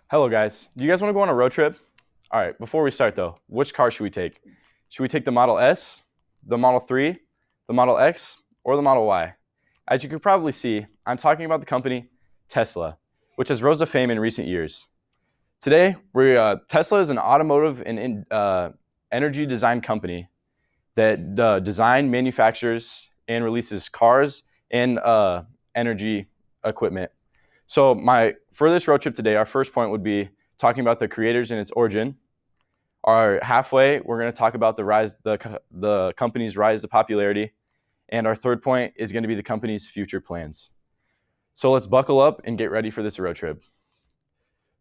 Hello, guys. Do you guys want to go on a road trip? All right, before we start, though, which car should we take? Should we take the Model S, the Model 3, the Model X, or the Model Y? As you could probably see, I'm talking about the company Tesla, which has rose to fame in recent years. Today, Tesla is an automotive and energy design company that design, manufactures, and releases cars and energy equipment. So for this road trip today, our first point would be talking about the creators and its origin. Our halfway, we're going to talk about the company's rise to popularity, and our third point is going to be the company's future plans. So let's buckle up and get ready for this road trip.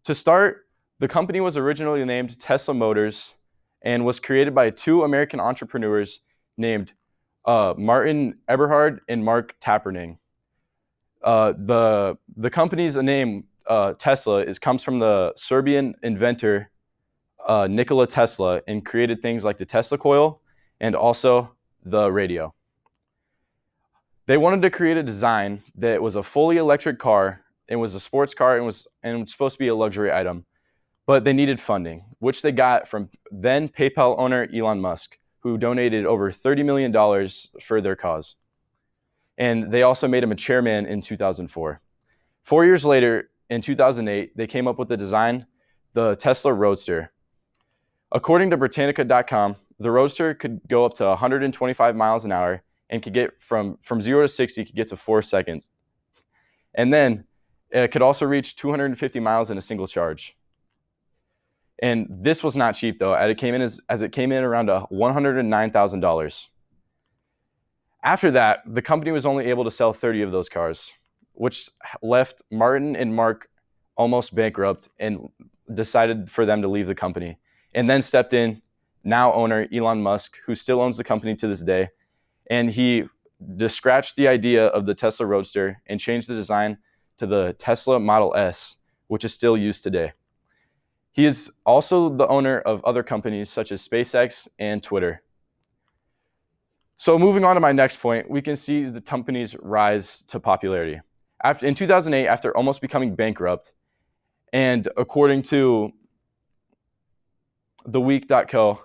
To start, the company was originally named Tesla Motors and was created by two American entrepreneurs named Martin Eberhard and Mark Taperning. The company's name Tesla comes from the Serbian inventor Nikola Tesla, and created things like the Tesla coil and also the radio. They wanted to create a design that was a fully electric car and was a sports car and was supposed to be a luxury item, but they needed funding, which they got from then PayPal owner Elon Musk, who donated over $30 million for their cause. And they also made him a chairman in 2004. 4 years later, in 2008, they came up with the design, the Tesla Roadster. According to Britannica.com, the Roadster could go up to 125 miles an hour and could get from 0 to 60 could get to 4 seconds. And then it could also reach 250 miles in a single charge. And this was not cheap, though, as it came in around $109,000. After that, the company was only able to sell 30 of those cars, which left Martin and Mark almost bankrupt and decided for them to leave the company. And then stepped in now owner Elon Musk, who still owns the company to this day. And he just scratched the idea of the Tesla Roadster and changed the design to the Tesla Model S, which is still used today. He is also the owner of other companies such as SpaceX and Twitter. So moving on to my next point, we can see the company's rise to popularity. In 2008, after almost becoming bankrupt, and according to theweek.co,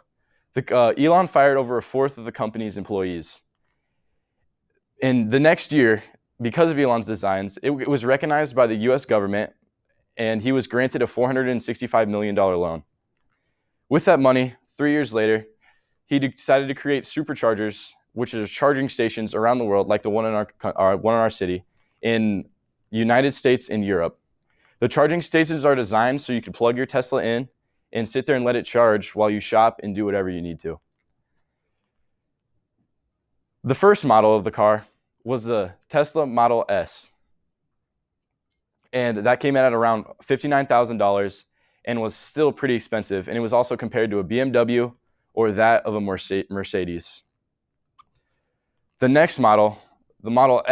Elon fired over a fourth of the company's employees. In the next year, because of Elon's designs, it was recognized by the US government, and he was granted a $465 million loan. With that money, 3 years later, he decided to create superchargers, which are charging stations around the world, like the one in our city, in United States and Europe. The charging stations are designed so you can plug your Tesla in and sit there and let it charge while you shop and do whatever you need to. The first model of the car was the Tesla Model S. And that came in at around $59,000 and was still pretty expensive. And it was also compared to a BMW or that of a Mercedes. The next model, the Model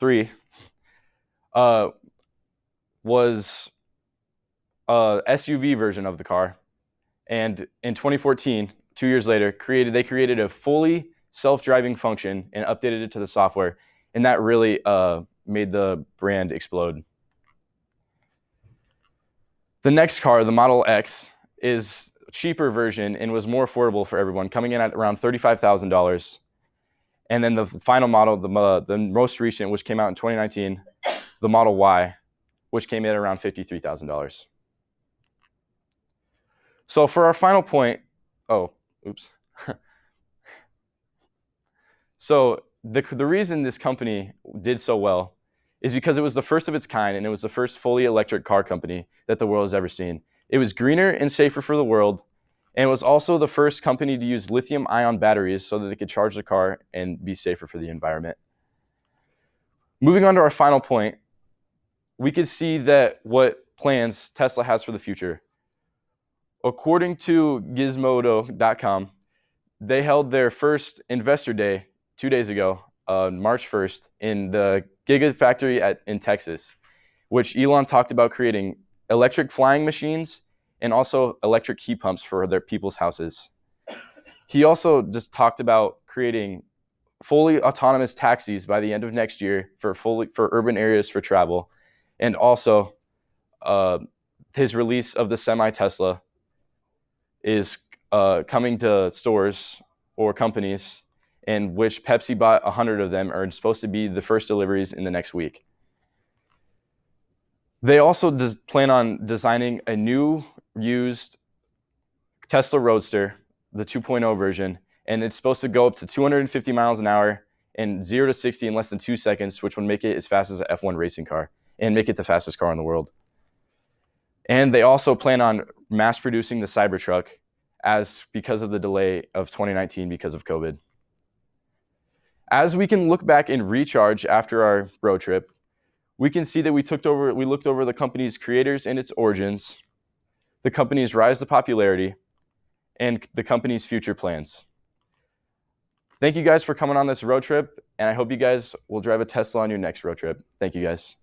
3, was a SUV version of the car. And in 2014, 2 years later, they created a fully self-driving function and updated it to the software. And that really made the brand explode. The next car, the Model X, is a cheaper version and was more affordable for everyone, coming in at around $35,000. And then the final model, the most recent, which came out in 2019, the Model Y, which came in at around $53,000. So for our final point, So the reason this company did so well is because it was the first of its kind, and it was the first fully electric car company that the world has ever seen. It was greener and safer for the world, and it was also the first company to use lithium-ion batteries so that they could charge the car and be safer for the environment. Moving on to our final point, we could see that what plans Tesla has for the future. According to Gizmodo.com, they held their first investor day 2 days ago, March 1st, in the Gigafactory in Texas, which Elon talked about creating electric flying machines and also electric heat pumps for their people's houses. He also just talked about creating fully autonomous taxis by the end of next year for urban areas for travel, and also his release of the semi-Tesla is coming to stores or companies, in which Pepsi bought 100 of them, are supposed to be the first deliveries in the next week. They also plan on designing a new used Tesla Roadster, the 2.0 version, and it's supposed to go up to 250 miles an hour and 0 to 60 in less than 2 seconds, which would make it as fast as an F1 racing car and make it the fastest car in the world. And they also plan on mass producing the Cybertruck because of the delay of 2019 because of COVID. As we can look back and recharge after our road trip, we can see that we looked over the company's creators and its origins, the company's rise to popularity, and the company's future plans. Thank you guys for coming on this road trip, and I hope you guys will drive a Tesla on your next road trip. Thank you guys.